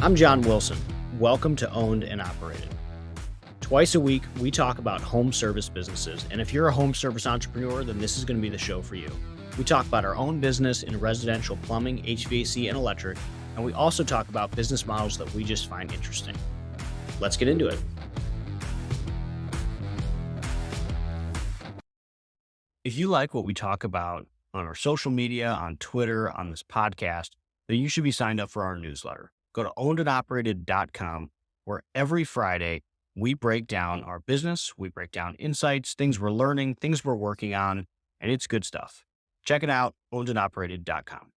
I'm John Wilson. Welcome to Owned and Operated. Twice a week, we talk about home service businesses, and if you're a home service entrepreneur, then this is going to be the show for you. We talk about our own business in residential plumbing, HVAC, and electric, and we also talk about business models that we just find interesting. Let's get into it. If you like what we talk about on our social media, on Twitter, on this podcast, then you should be signed up for our newsletter. Go to ownedandoperated.com, where every Friday we break down our business, we break down insights, things we're learning, things we're working on, and it's good stuff. Check it out, ownedandoperated.com.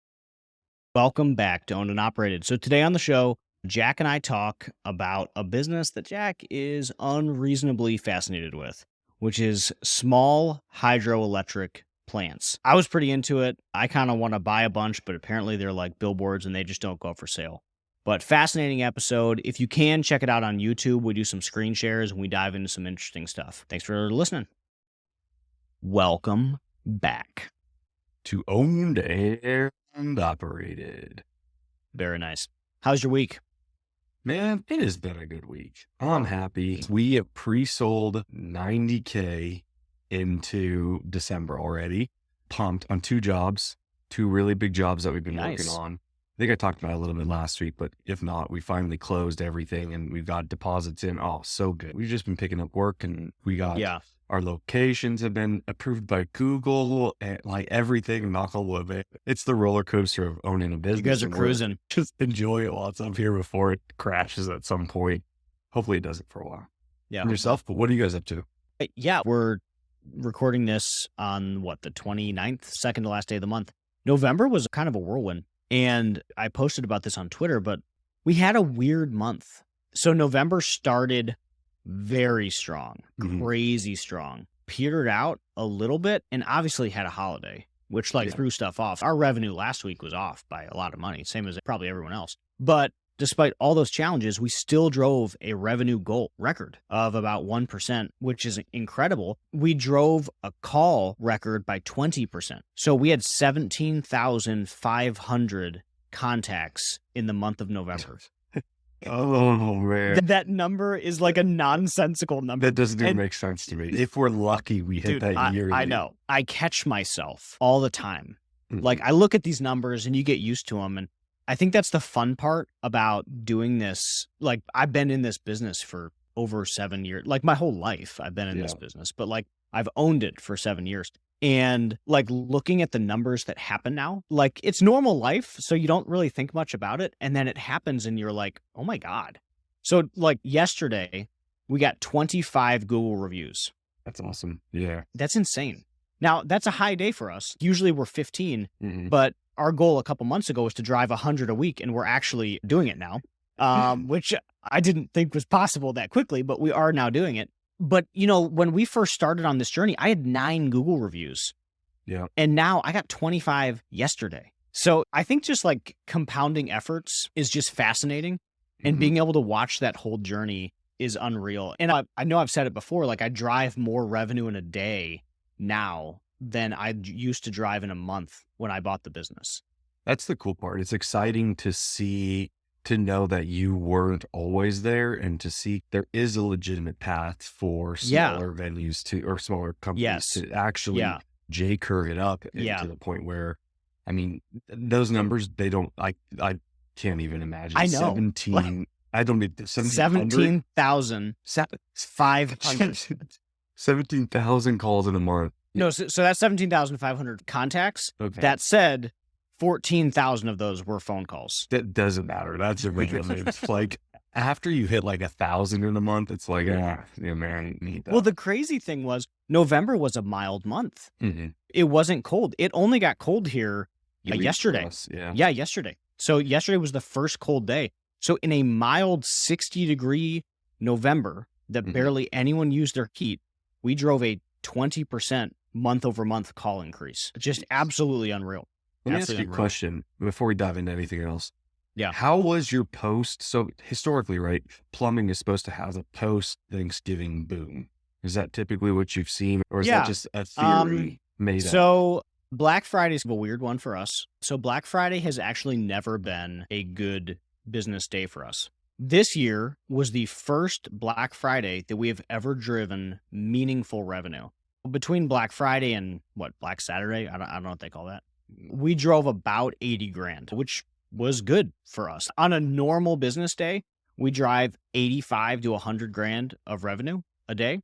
Welcome back to Owned and Operated. So today on the show, Jack and I talk about a business that Jack is unreasonably fascinated with, which is small hydroelectric plants. I was pretty into it. I kind of want to buy a bunch, but apparently they're like billboards and they just don't go up for sale. But fascinating episode. If you can, check it out on YouTube. We do some screen shares and we dive into some interesting stuff. Thanks for listening. Welcome back to Owned and Operated. Very nice. How's your week? Man, it has been a good week. I'm happy. We have pre-sold 90K into December already. Pumped on two jobs, two really big jobs that we've been working on. I think I talked about it a little bit last week, but if not, we finally closed everything and we've got deposits in. Oh, so good. We've just been picking up work and we got our locations have been approved by Google and like everything, knock on wood, man. It's the roller coaster of owning a business. You guys are cruising. Just enjoy it while it's up here before it crashes at some point. Hopefully it doesn't for a while. Yeah. And yourself, but what are you guys up to? Yeah, we're recording this on the 29th, second to last day of the month. November was kind of a whirlwind. And I posted about this on Twitter, but we had a weird month. So November started very strong, crazy strong, petered out a little bit, and obviously had a holiday, which threw stuff off. Our revenue last week was off by a lot of money, same as probably everyone else. But despite all those challenges, we still drove a revenue goal record of about 1%, which is incredible. We drove a call record by 20%. So we had 17,500 contacts in the month of November. Oh, man. That number is like a nonsensical number. That doesn't even make sense to me. If we're lucky, we hit that year. I know. I catch myself all the time. Like I look at these numbers and you get used to them, and I think that's the fun part about doing this. Like I've been in this business for over 7 years, like my whole life I've been in this business, but like I've owned it for 7 years. And like looking at the numbers that happen now, like it's normal life. So you don't really think much about it. And then it happens and you're like, oh my God. So like yesterday we got 25 Google reviews. That's awesome. Yeah. That's insane. Now that's a high day for us. Usually we're 15, but our goal a couple months ago was to drive 100 a week, and we're actually doing it now, which I didn't think was possible that quickly, but we are now doing it. But, when we first started on this journey, I had 9 Google reviews. Yeah. And now I got 25 yesterday. So I think just like compounding efforts is just fascinating, and being able to watch that whole journey is unreal. And I know I've said it before, like I drive more revenue in a day now than I used to drive in a month when I bought the business. That's the cool part. It's exciting to know that you weren't always there, and to see there is a legitimate path for smaller venues or smaller companies to actually J-curve it up to the point where, I mean, those numbers, I can't even imagine. I know. 17,500. 17,000 calls in a month. No, so that's 17,500 contacts. Okay. That said, 14,000 of those were phone calls. That doesn't matter. That's irrelevant. It's like after you hit like 1,000 in a month, it's like, man, I need that. Well, the crazy thing was November was a mild month. It wasn't cold. It only got cold here yesterday. Yesterday. So yesterday was the first cold day. So in a mild 60-degree November that barely anyone used their heat, we drove a 20% month-over-month call increase. Just absolutely unreal. Let me ask you a question before we dive into anything else. Yeah. How was your post? So historically, right, plumbing is supposed to have a post-Thanksgiving boom. Is that typically what you've seen? Or is that just a theory made up? So Black Friday is a weird one for us. So Black Friday has actually never been a good business day for us. This year was the first Black Friday that we have ever driven meaningful revenue. Between Black Friday and Black Saturday, I don't know what they call that. We drove about 80 grand, which was good for us. On a normal business day, we drive 85 to 100 grand of revenue a day.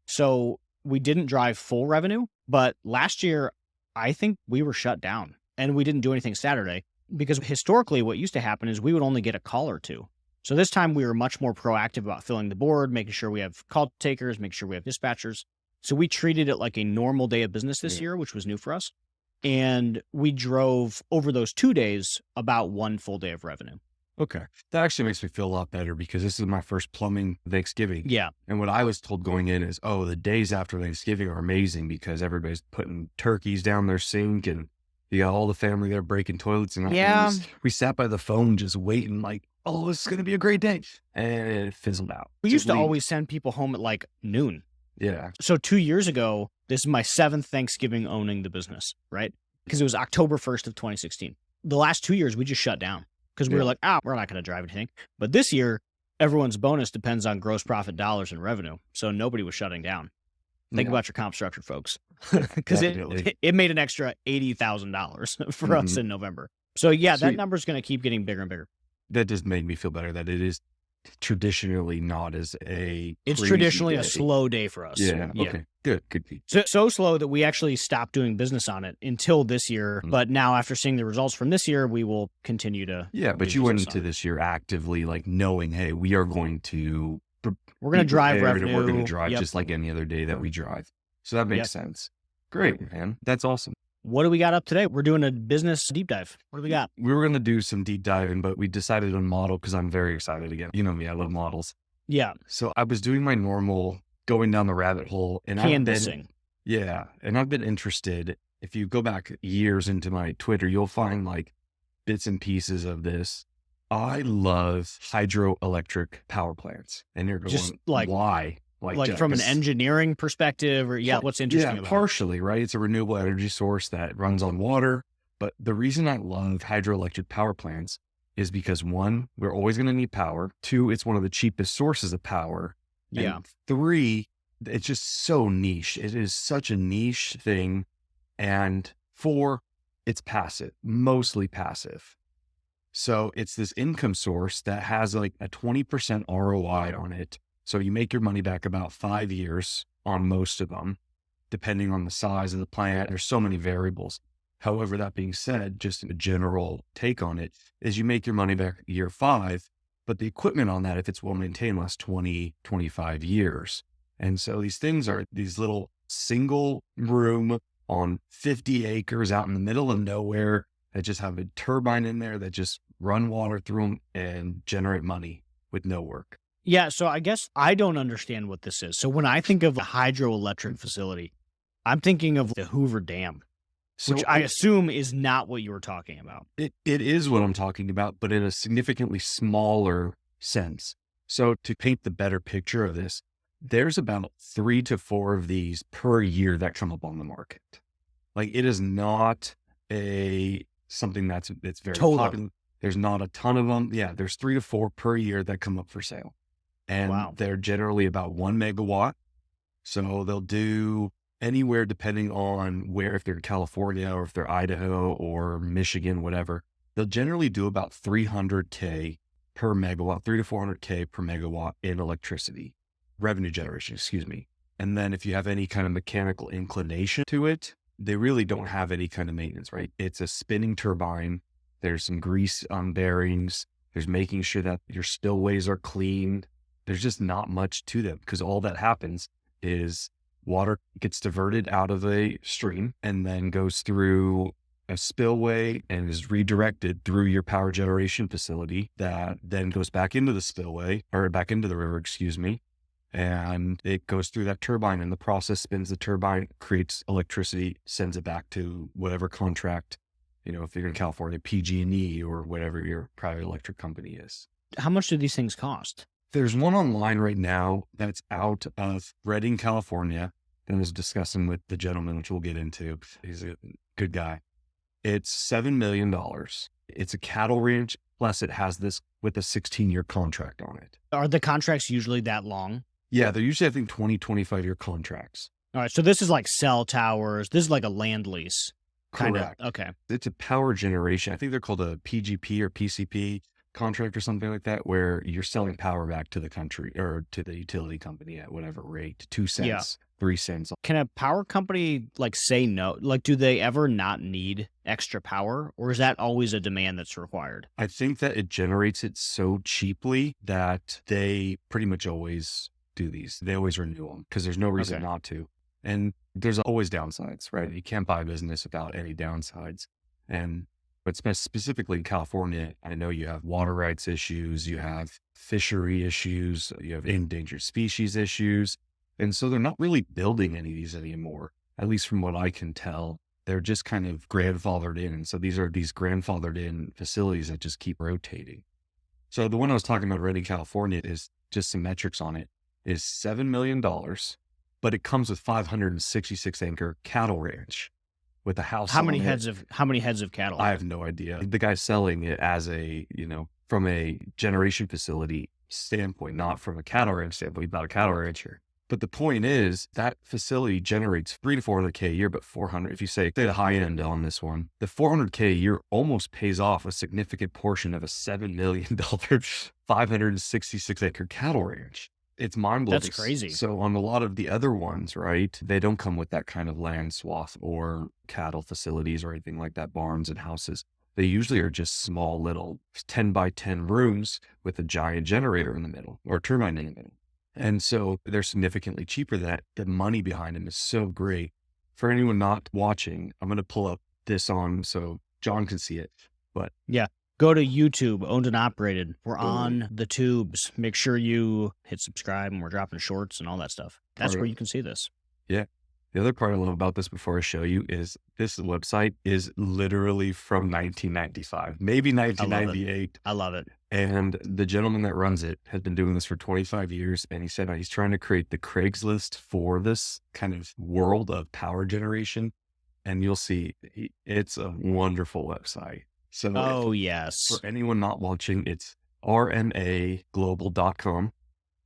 So we didn't drive full revenue, but last year, I think we were shut down and we didn't do anything Saturday because historically what used to happen is we would only get a call or two. So this time we were much more proactive about filling the board, making sure we have call takers, making sure we have dispatchers. So we treated it like a normal day of business this year, which was new for us. And we drove over those 2 days about one full day of revenue. Okay. That actually makes me feel a lot better because this is my first plumbing Thanksgiving. Yeah. And what I was told going in is, oh, the days after Thanksgiving are amazing because everybody's putting turkeys down their sink and you got all the family there breaking toilets. And we sat by the phone just waiting like, oh, this is going to be a great day. And it fizzled out. We used to always send people home at like noon. Yeah. So 2 years ago, this is my 7th Thanksgiving owning the business, right? Because it was October 1st of 2016. The last 2 years, we just shut down because we were like, we're not going to drive anything. But this year, everyone's bonus depends on gross profit dollars and revenue. So nobody was shutting down. Think about your comp structure, folks, because it made an extra $80,000 for us in November. So yeah, that number is going to keep getting bigger and bigger. That just made me feel better that it is traditionally not as it's traditionally a slow day for us. Yeah. Okay. Good. So slow that we actually stopped doing business on it until this year. But now after seeing the results from this year, we will continue to. Yeah. But you went into this year actively like knowing, hey, we are going to. We're going to drive revenue. We're going to drive just like any other day that we drive. So that makes sense. Great, man. That's awesome. What do we got up today? We're doing a business deep dive. What do we got? We were going to do some deep diving, but we decided on model because I'm very excited again. You know me, I love models. Yeah. So I was doing my normal going down the rabbit hole and canvassing. And I've been interested. If you go back years into my Twitter, you'll find like bits and pieces of this. I love hydroelectric power plants. And you're going, just like, why? Like from an engineering perspective or what's interesting about it? Partially, right? It's a renewable energy source that runs on water. But the reason I love hydroelectric power plants is because 1, we're always going to need power. 2, it's one of the cheapest sources of power. Yeah. And 3, it's just so niche. It is such a niche thing. And 4, it's passive, mostly passive. So it's this income source that has like a 20% ROI on it. So you make your money back about 5 years on most of them, depending on the size of the plant. There's so many variables. However, that being said, just a general take on it is you make your money back year 5, but the equipment on that, if it's well maintained, lasts 20, 25 years. And so these things are these little single room on 50 acres out in the middle of nowhere that just have a turbine in there that just run water through them and generate money with no work. Yeah. So I guess I don't understand what this is. So when I think of a hydroelectric facility, I'm thinking of the Hoover Dam, which I assume is not what you were talking about. It is what I'm talking about, but in a significantly smaller sense. So to paint the better picture of this, there's about 3 to 4 of these per year that come up on the market. Like it is not something that's very popular. There's not a ton of them. Yeah, there's 3 to 4 per year that come up for sale. And they're generally about 1 megawatt. So they'll do anywhere depending on where, if they're California or if they're Idaho or Michigan, whatever, they'll generally do about $300K per megawatt, 3 to 400K per megawatt in electricity, revenue generation, excuse me. And then if you have any kind of mechanical inclination to it, they really don't have any kind of maintenance, right? It's a spinning turbine. There's some grease on bearings. There's making sure that your spillways are cleaned. There's just not much to them because all that happens is water gets diverted out of a stream and then goes through a spillway and is redirected through your power generation facility that then goes back into the spillway or back into the river, excuse me. And it goes through that turbine and the process spins the turbine, creates electricity, sends it back to whatever contract, if you're in California, PG&E or whatever your private electric company is. How much do these things cost? There's one online right now that's out of Redding, California, and I was discussing with the gentleman, which we'll get into. He's a good guy. It's $7 million. It's a cattle ranch Plus it has this with a 16-year contract on it. Are the contracts usually that long? Yeah, they're usually, I think, 20, 25-year contracts. All right, so this is like cell towers. This is like a land lease kind of. Correct. Okay. It's a power generation. I think they're called a PGP or PCP contract or something like that, where you're selling power back to the country or to the utility company at whatever rate, 2 Yeah. cents, 3 cents. Can a power company like say no? Like, do they ever not need extra power, or is that always a demand that's required? I think that it generates it so cheaply that they pretty much always do these. They always renew them because there's no reason Okay. not to. And there's always downsides, right? You can't buy business without any downsides. And but specifically in California, I know you have water rights issues, you have fishery issues, you have endangered species issues. And so they're not really building any of these anymore, at least from what I can tell. They're just kind of grandfathered in. And so these are these grandfathered in facilities that just keep rotating. So the one I was talking about right in California is just some metrics on it is $7 million, but it comes with 566 acre cattle ranch with a house How on many it. heads of cattle? I have no idea. The guy's selling it as a, from a generation facility standpoint, not from a cattle ranch standpoint. He's not a cattle rancher. But the point is that facility generates 300 to 400K a year, but 400, if you say the high end on this one, the 400K a year almost pays off a significant portion of a $7 million, 566 acre cattle ranch. It's mind blowing. That's crazy. So on a lot of the other ones, right, they don't come with that kind of land swath or cattle facilities or anything like that, barns and houses. They usually are just small little 10 by 10 rooms with a giant generator in the middle or turbine in the middle. And so they're significantly cheaper than that. The money behind them is so great. For anyone not watching, I'm going to pull up this on so John can see it. But yeah, go to YouTube, owned and operated. We're on the tubes. Make sure you hit subscribe, and we're dropping shorts and all that stuff. That's where you can see this. Yeah. The other part I love about this before I show you is this website is literally from 1995, maybe 1998. I love it. And the gentleman that runs it has been doing this for 25 years. And he said he's trying to create the Craigslist for this kind of world of power generation. And you'll see it's a wonderful website. So yes. For anyone not watching, it's rmaglobal.com.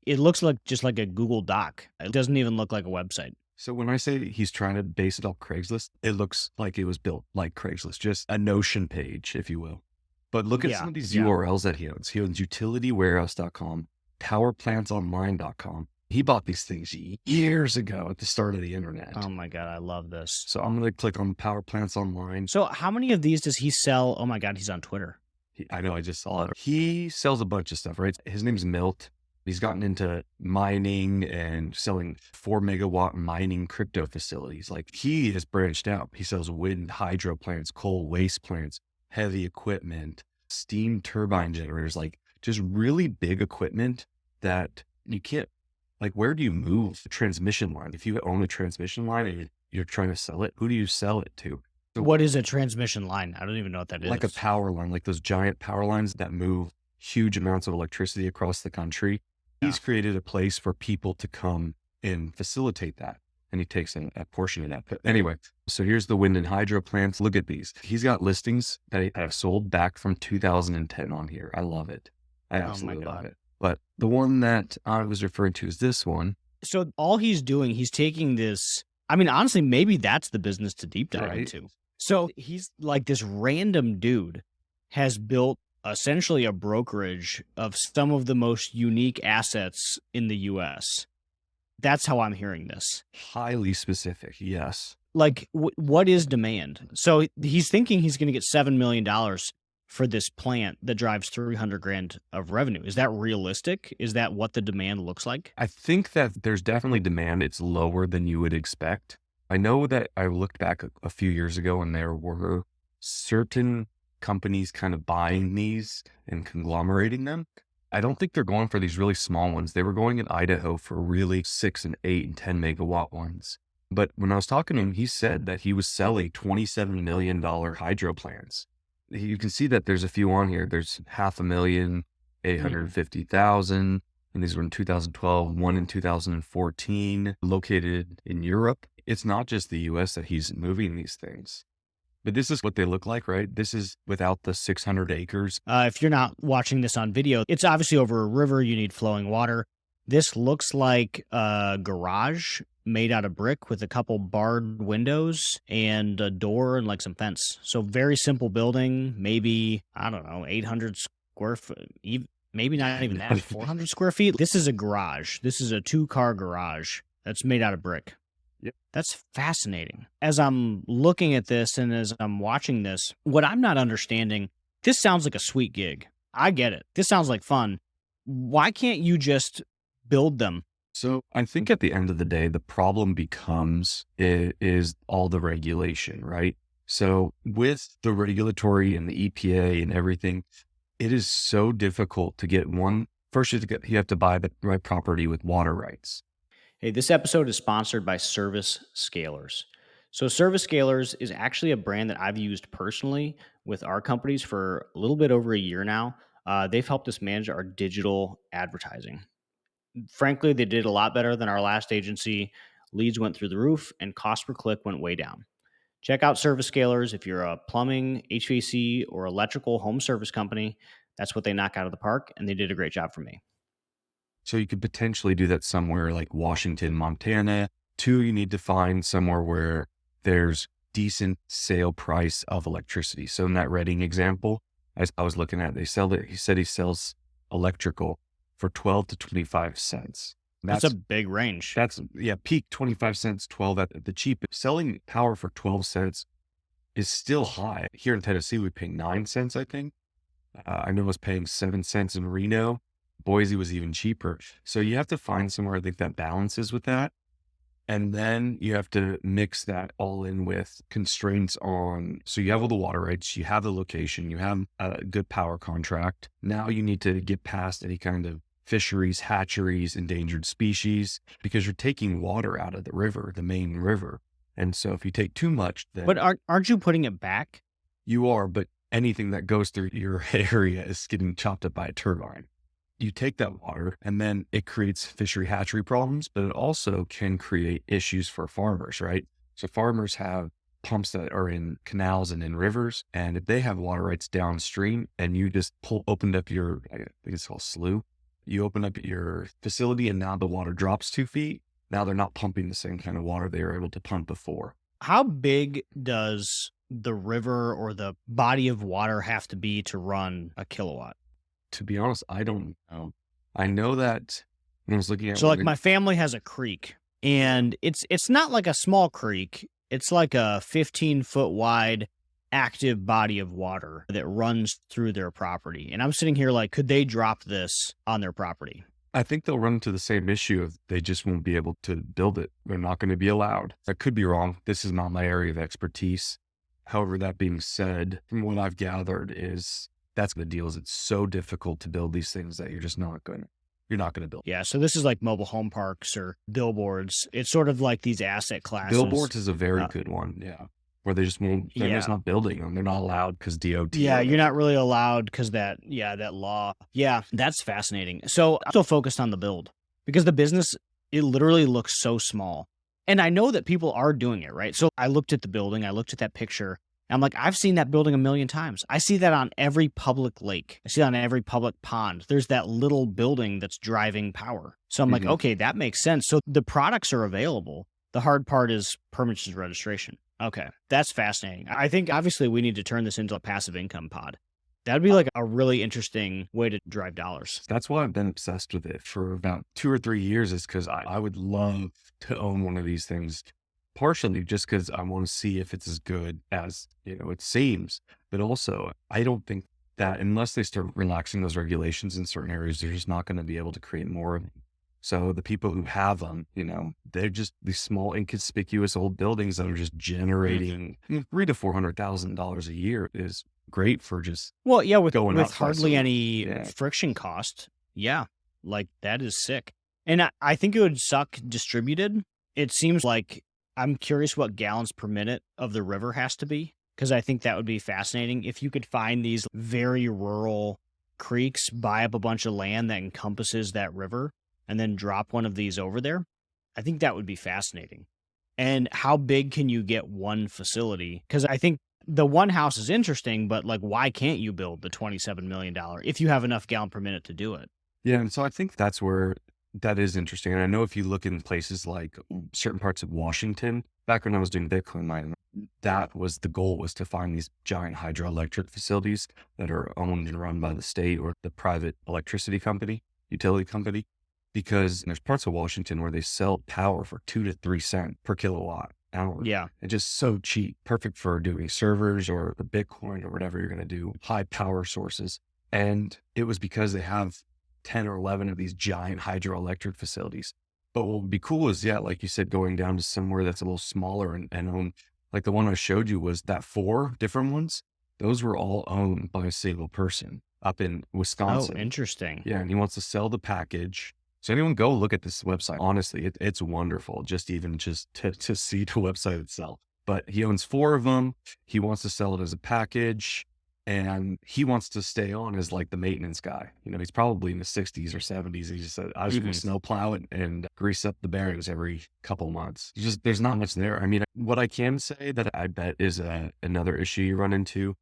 It looks like just like a Google Doc. It doesn't even look like a website. So when I say he's trying to base it off Craigslist, it looks like it was built like Craigslist, just a Notion page, if you will. But look at some of these URLs that he owns. He owns utilitywarehouse.com, powerplantsonline.com. He bought these things years ago at the start of the internet. Oh my God, I love this. So I'm going to click on Power Plants Online. So how many of these does he sell? Oh my God, he's on Twitter. I know, I just saw it. He sells a bunch of stuff, right? His name's Milt. He's gotten into mining and selling 4 megawatt mining crypto facilities. Like he has branched out. He sells wind, hydro plants, coal waste plants, heavy equipment, steam turbine generators, like just really big equipment that you can't, like, where do you move the transmission line? If you own a transmission line and you're trying to sell it, who do you sell it to? So what is a transmission line? I don't even know what that is. Like a power line, like those giant power lines that move huge amounts of electricity across the country. He's created a place for people to come and facilitate that. And he takes a portion of that. But anyway, so here's the wind and hydro plants. Look at these. He's got listings that have sold back from 2010 on here. I love it. I absolutely love it. But the one that I was referring to is this one. So all he's doing, he's taking this. I mean, honestly, maybe that's the business to deep dive into. So he's like this random dude has built essentially a brokerage of some of the most unique assets in the US. That's how I'm hearing this. Highly specific, yes. Like, what is demand? So he's thinking he's going to get $7 million for this plant that drives 300 grand of revenue. Is that realistic? Is that what the demand looks like? I think that there's definitely demand. It's lower than you would expect. I know that I looked back a few years ago and there were certain companies kind of buying these and conglomerating them. I don't think they're going for these really small ones. They were going in Idaho for really 6 and 8 and 10 megawatt ones. But when I was talking to him, he said that he was selling $27 million hydro plants. You can see that there's a few on here. There's $500,000, 850,000. And these were in 2012, one in 2014, located in Europe. It's not just the US that he's moving these things. But this is what they look like, right? This is without the 600 acres. If you're not watching this on video, it's obviously over a river. You need flowing water. This looks like a garage made out of brick with a couple barred windows and a door and like some fence. So very simple building, maybe, I don't know, 800 square foot, maybe not even that, 400 square feet. This is a garage. This is a 2-car garage that's made out of brick. Yep. That's fascinating. As I'm looking at this and as I'm watching this, what I'm not understanding, this sounds like a sweet gig. I get it. This sounds like fun. Why can't you just build them? So I think at the end of the day, the problem becomes is all the regulation, right? So with the regulatory and the EPA and everything, it is so difficult to get one. First, you have to buy the right property with water rights. Hey, this episode is sponsored by Service Scalers. So, Service Scalers is actually a brand that I've used personally with our companies for a little bit over a year now. They've helped us manage our digital advertising. Frankly, they did a lot better than our last agency. Leads went through the roof and cost per click went way down. Check out Service Scalers if you're a plumbing, HVAC, or electrical home service company. That's what they knock out of the park, and they did a great job for me. So you could potentially do that somewhere like Washington, Montana. Two, you need to find somewhere where there's decent sale price of electricity. So in that Reading example, as I was looking at, he said he sells electrical for 12 to 25 cents. That's a big range. That's peak 25 cents, 12 at the cheapest. Selling power for 12 cents is still high. Here in Tennessee, we pay 9 cents, I think. I know I was paying 7 cents in Reno. Boise was even cheaper. So you have to find somewhere, I think, that balances with that. And then you have to mix that all in with constraints on, so you have all the water rights, you have the location, you have a good power contract. Now you need to get past any kind of fisheries, hatcheries, endangered species, because you're taking water out of the river, the main river. And so if you take too much, then But aren't you putting it back? you are, but anything that goes through your area is getting chopped up by a turbine. You take that water and then it creates fishery hatchery problems, but it also can create issues for farmers, right? So farmers have pumps that are in canals and in rivers. And if they have water rights downstream and you just opened up your, I think it's called slough, you open up your facility and now the water drops 2 feet. Now they're not pumping the same kind of water they were able to pump before. How big does the river or the body of water have to be to run a kilowatt? To be honest, I don't know. I know that when I was looking at So like my family has a creek and it's not like a small creek. It's like a 15-foot wide active body of water that runs through their property. And I'm sitting here like, could they drop this on their property? I think they'll run into the same issue of they just won't be able to build it. They're not going to be allowed. That could be wrong. This is not my area of expertise. However, that being said, from what I've gathered is that's the deal, is it's so difficult to build these things that you're not going to build. Yeah. So this is like mobile home parks or billboards. It's sort of like these asset classes. Billboards is a very good one. Yeah. Where they just won't, they're just not building them. They're not allowed because DOT. Yeah, you're not really allowed because that law. Yeah, that's fascinating. So I'm still focused on the build because the business, it literally looks so small. And I know that people are doing it, right? So I looked at the building, I looked at that picture. And I'm like, I've seen that building a million times. I see that on every public lake. I see it on every public pond. There's that little building that's driving power. So I'm like, okay, that makes sense. So the products are available. The hard part is permits and registration. Okay, that's fascinating. I think obviously we need to turn this into a passive income pod. That'd be like a really interesting way to drive dollars. That's why I've been obsessed with it for about 2 or 3 years, is because I would love to own one of these things, partially just because I want to see if it's as good as, it seems. But also, I don't think that unless they start relaxing those regulations in certain areas, they're just not going to be able to create more of them. So the people who have them, they're just these small, inconspicuous old buildings that are just generating $300,000 to $400,000 a year is great for just with out hardly any friction cost. Yeah, like that is sick. And I think it would suck distributed. It seems like I'm curious what gallons per minute of the river has to be, because I think that would be fascinating if you could find these very rural creeks, buy up a bunch of land that encompasses that river, and then drop one of these over there. I think that would be fascinating. And how big can you get one facility? Because I think the one house is interesting, but like, why can't you build the $27 million if you have enough gallon per minute to do it? Yeah, and so I think that's where that is interesting. And I know if you look in places like certain parts of Washington, back when I was doing Bitcoin mining, that was the goal, was to find these giant hydroelectric facilities that are owned and run by the state or the private electricity company, utility company, because there's parts of Washington where they sell power for 2 to 3 cents per kilowatt hour. Yeah. It's just so cheap, perfect for doing servers or the Bitcoin or whatever you're going to do, high power sources. And it was because they have 10 or 11 of these giant hydroelectric facilities. But what would be cool is, yeah, like you said, going down to somewhere that's a little smaller and owned, like the one I showed you was that 4 different ones. Those were all owned by a single person up in Oh, Wisconsin. interesting. Yeah. And he wants to sell the package. So anyone go look at this website. Honestly, it's wonderful. Just to see the website itself. But he owns 4 of them. He wants to sell it as a package. And he wants to stay on as like the maintenance guy. You know, he's probably in the 60s or 70s. He just said, I just want to snow plow it and grease up the bearings every couple months. There's not much there. I mean, what I can say that I bet is another issue you run into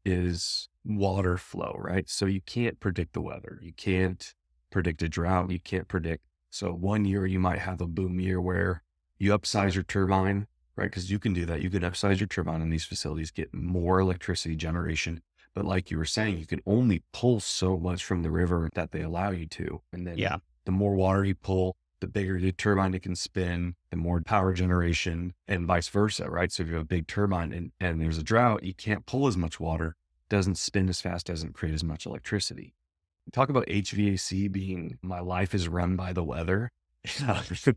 is water flow, right? So you can't predict the weather. You can't predict a drought. You can't predict. So one year you might have a boom year where you upsize your turbine, right? Because you can do that. You can upsize your turbine in these facilities, get more electricity generation. But like you were saying, you can only pull so much from the river that they allow you to. And then Yeah. the more water you pull, the bigger the turbine it can spin, the more power generation, and vice versa, right? So if you have a big turbine and there's a drought, you can't pull as much water, doesn't spin as fast, doesn't create as much electricity. Talk about HVAC being my life is run by the weather.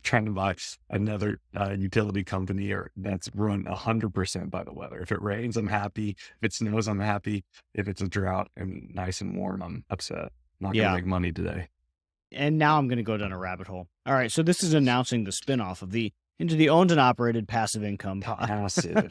Trying to buy another utility company or that's run 100% by the weather. If it rains, I'm happy. If it snows, I'm happy. If it's a drought and nice and warm, I'm upset. Not going to Yeah. make money today. And now I'm going to go down a rabbit hole. All right. So this is announcing the spinoff of into the owned and operated passive income. Passive.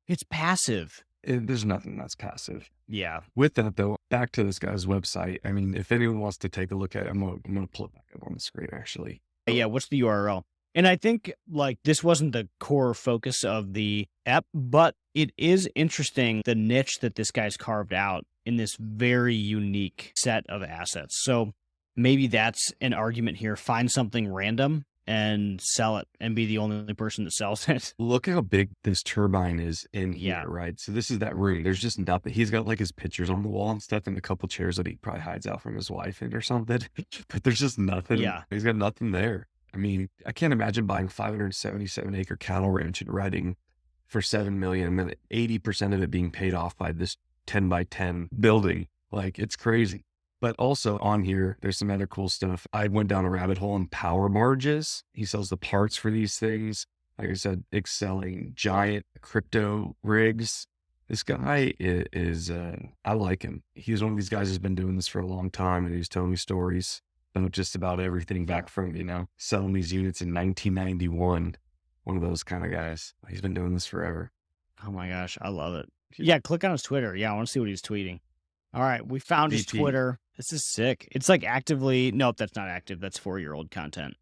It's passive. There's nothing that's passive. Yeah. With that though, back to this guy's website. I mean, if anyone wants to take a look at it, I'm going to pull it back up on the screen actually. Yeah. What's the URL? And I think like this wasn't the core focus of the app, but it is interesting the niche that this guy's carved out in this very unique set of assets. So maybe that's an argument here. Find something random and sell it and be the only person that sells it. Look how big this turbine is in Yeah. here, right? So this is that room. There's just nothing. He's got like his pictures on the wall and stuff and a couple chairs that he probably hides out from his wife in or something. But there's just nothing. Yeah. He's got nothing there. I mean, I can't imagine buying 577 acre cattle ranch and renting for $7 million and then 80% of it being paid off by this 10 by 10 building. Like it's crazy. But also on here, there's some other cool stuff. I went down a rabbit hole in power barges. He sells the parts for these things. Like I said, excelling giant crypto rigs. This guy is I like him. He's one of these guys who's been doing this for a long time and he's telling me stories about just about everything back from, selling these units in 1991. One of those kind of guys. He's been doing this forever. Oh my gosh. I love it. Yeah. Click on his Twitter. Yeah. I want to see what he's tweeting. All right. We found his VP. Twitter. This is sick. It's like actively. Nope. That's not active. That's 4-year-old content.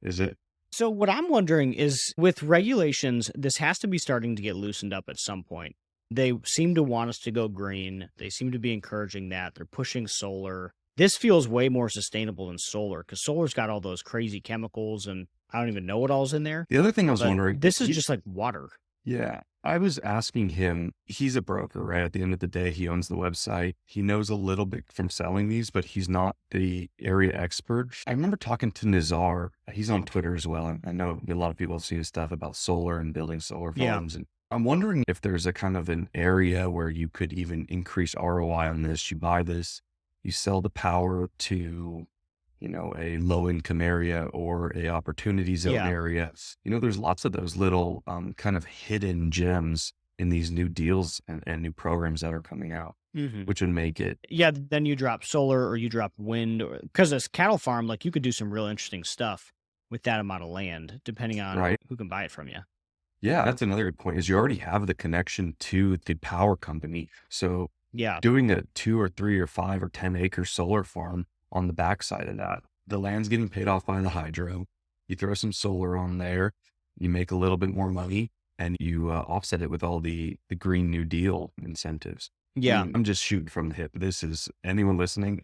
Is it? So what I'm wondering is with regulations, this has to be starting to get loosened up at some point. They seem to want us to go green. They seem to be encouraging that. They're pushing solar. This feels way more sustainable than solar because solar's got all those crazy chemicals and I don't even know what all's in there. The other thing I was But wondering, this is just like water. yeah, I was asking him, he's a broker, right? At the end of the day, he owns the website. He knows a little bit from selling these, but he's not the area expert. I remember talking to Nizar. He's on Twitter as well. And I know a lot of people see his stuff about solar and building solar Yeah. farms. And I'm wondering if there's a kind of an area where you could even increase ROI on this. You buy this, you sell the power to, a low income area or a opportunity zone Yeah. area. There's lots of those little kind of hidden gems in these new deals and new programs that are coming out, which would make it. Yeah. Then you drop solar or you drop wind because this cattle farm, like you could do some real interesting stuff with that amount of land, depending on Right. who can buy it from you. Yeah, that's another good point is you already have the connection to the power company. So Yeah. doing a 2 or 3 or 5 or 10 acre solar farm on the backside of that, the land's getting paid off by the hydro. You throw some solar on there, you make a little bit more money. and you offset it with all the Green New Deal incentives. I Yeah. mean, I'm just shooting from the hip. This is anyone listening,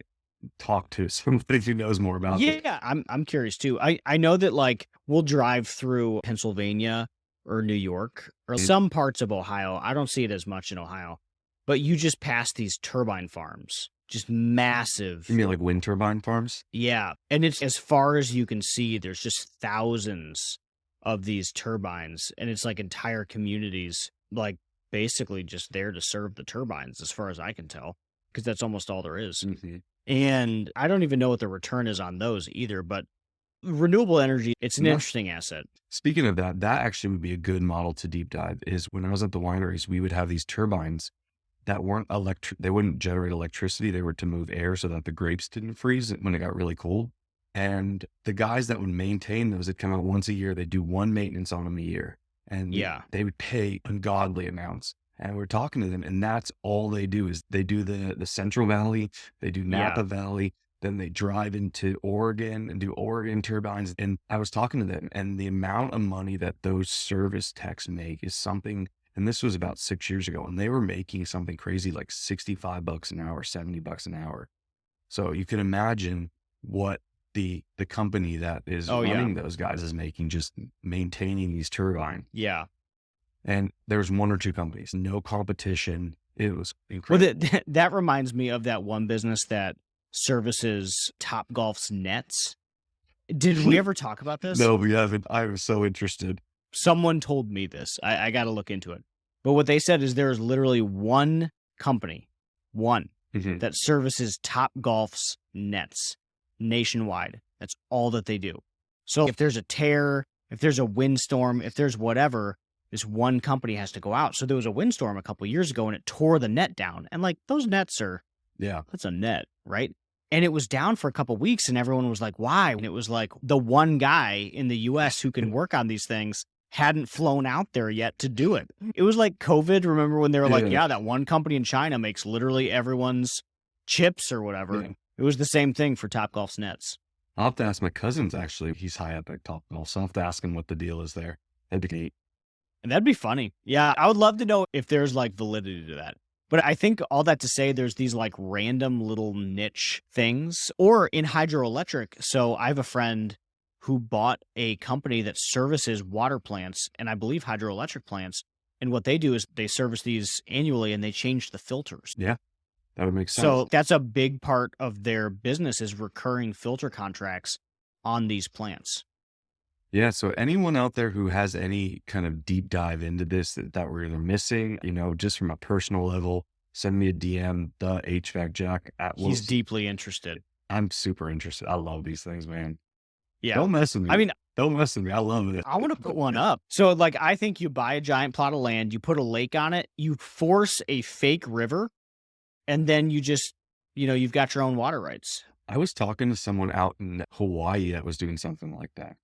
talk to somebody who knows more about this. Yeah, I'm curious too. I know that like we'll drive through Pennsylvania or New York or Mm. some parts of Ohio. I don't see it as much in Ohio, but you just pass these turbine farms, just You massive. mean like wind turbine farms? Yeah, and it's as far as you can see, there's just thousands of these turbines, and it's like entire communities, like basically just there to serve the turbines, as far as I can tell, because that's almost all there is. Hmm. And I don't even know what the return is on those either, but renewable energy, it's an interesting asset. Speaking of that, that actually would be a good model to deep dive. Is when I was at the wineries, we would have these turbines that weren't they wouldn't generate electricity. They were to move air so that the grapes didn't freeze when it got really cold. And the guys that would maintain those, would come out once a year. They'd do one maintenance on them a year, and Yeah. they would pay ungodly amounts. And we're talking to them, and that's all they do is they do the Central Valley, they do Napa Yeah. Valley, then they drive into Oregon and do Oregon turbines. And I was talking to them, and the amount of money that those service techs make is something. And this was about 6 years ago, and they were making something crazy like $65 an hour, $70 an hour. So you can imagine what the company that is Oh, yeah. running those guys is making just maintaining these turbines. Yeah. And there's one or two companies, no competition. It was Well, incredible. that reminds me of that one business that services Topgolf's nets. Did we ever talk about this? No, we haven't. I was so interested. Someone told me this. I got to look into it. But what they said is there is literally one company, one, Mhm. that services Topgolf's nets nationwide. That's all that they do. So if there's a tear, if there's a windstorm, if there's whatever, this one company has to go out. So there was a windstorm a couple years ago and it tore the net down. And like those nets are, Yeah. that's a net, right? And it was down for a couple weeks and everyone was like, why? And it was like the one guy in the US who can work on these things hadn't flown out there yet to do it. It was like COVID. Remember when they were like, Yeah. yeah, that one company in China makes literally everyone's chips or whatever. Yeah. It was the same thing for Topgolf's nets. I'll have to ask my cousins, actually. He's high up at Topgolf, so I'll have to ask him what the deal is there. That'd be neat. And that'd be funny. Yeah, I would love to know if there's like validity to that. But I think all that to say there's these like random little niche things or in hydroelectric. So I have a friend who bought a company that services water plants and I believe hydroelectric plants. And what they do is they service these annually and they change the filters. Yeah, that would make sense. So that's a big part of their business is recurring filter contracts on these plants. Yeah, so anyone out there who has any kind of deep dive into this that we're either missing, just from a personal level, send me a DM, the HVAC Jack at He's Wilson. deeply interested. I'm super interested. I love these things, man. Yeah. Don't mess with me. I mean, Don't mess with me. I love it. I want to put one up. So, like, I think you buy a giant plot of land, you put a lake on it, you force a fake river, and then you just, you've got your own water rights. I was talking to someone out in Hawaii that was doing something like that.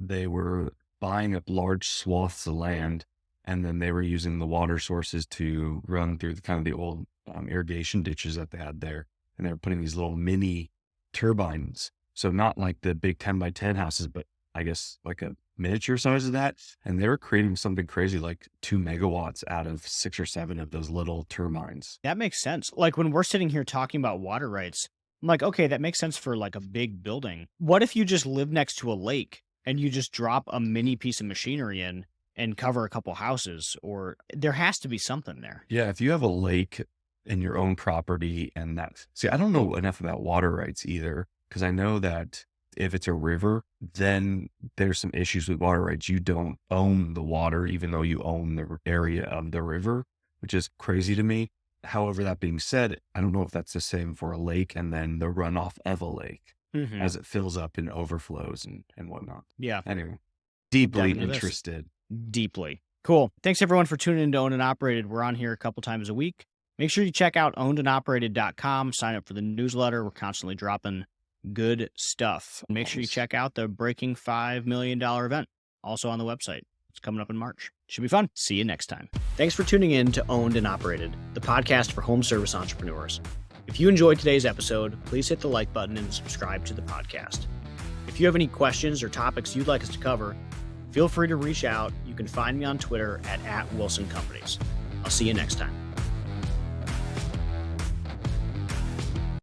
They were buying up large swaths of land, and then they were using the water sources to run through the old irrigation ditches that they had there. And they were putting these little mini turbines. So not like the big 10 by 10 houses, but I guess like a miniature size of that. And they were creating something crazy like 2 megawatts out of 6 or 7 of those little turbines. That makes sense. Like when we're sitting here talking about water rights, I'm like, okay, that makes sense for like a big building. What if you just live next to a lake and you just drop a mini piece of machinery in and cover a couple houses? Or there has to be something there. Yeah, if you have a lake in your own property and I don't know enough about water rights either, because I know that if it's a river, then there's some issues with water rights. You don't own the water, even though you own the area of the river, which is crazy to me. However, that being said, I don't know if that's the same for a lake and then the runoff of a lake Mhm. as it fills up and overflows and whatnot. Yeah. Anyway, deeply into this. interested. Deeply. Cool. Thanks everyone for tuning in to Owned and Operated. We're on here a couple times a week. Make sure you check out ownedandoperated.com. Sign up for the newsletter. We're constantly dropping good stuff. Make sure you check out the Breaking $5 million event, also on the website. It's coming up in March. Should be fun. See you next time. Thanks for tuning in to Owned and Operated, the podcast for home service entrepreneurs. If you enjoyed today's episode, please hit the like button and subscribe to the podcast. If you have any questions or topics you'd like us to cover, feel free to reach out. You can find me on Twitter at @WilsonCompanies. I'll see you next time.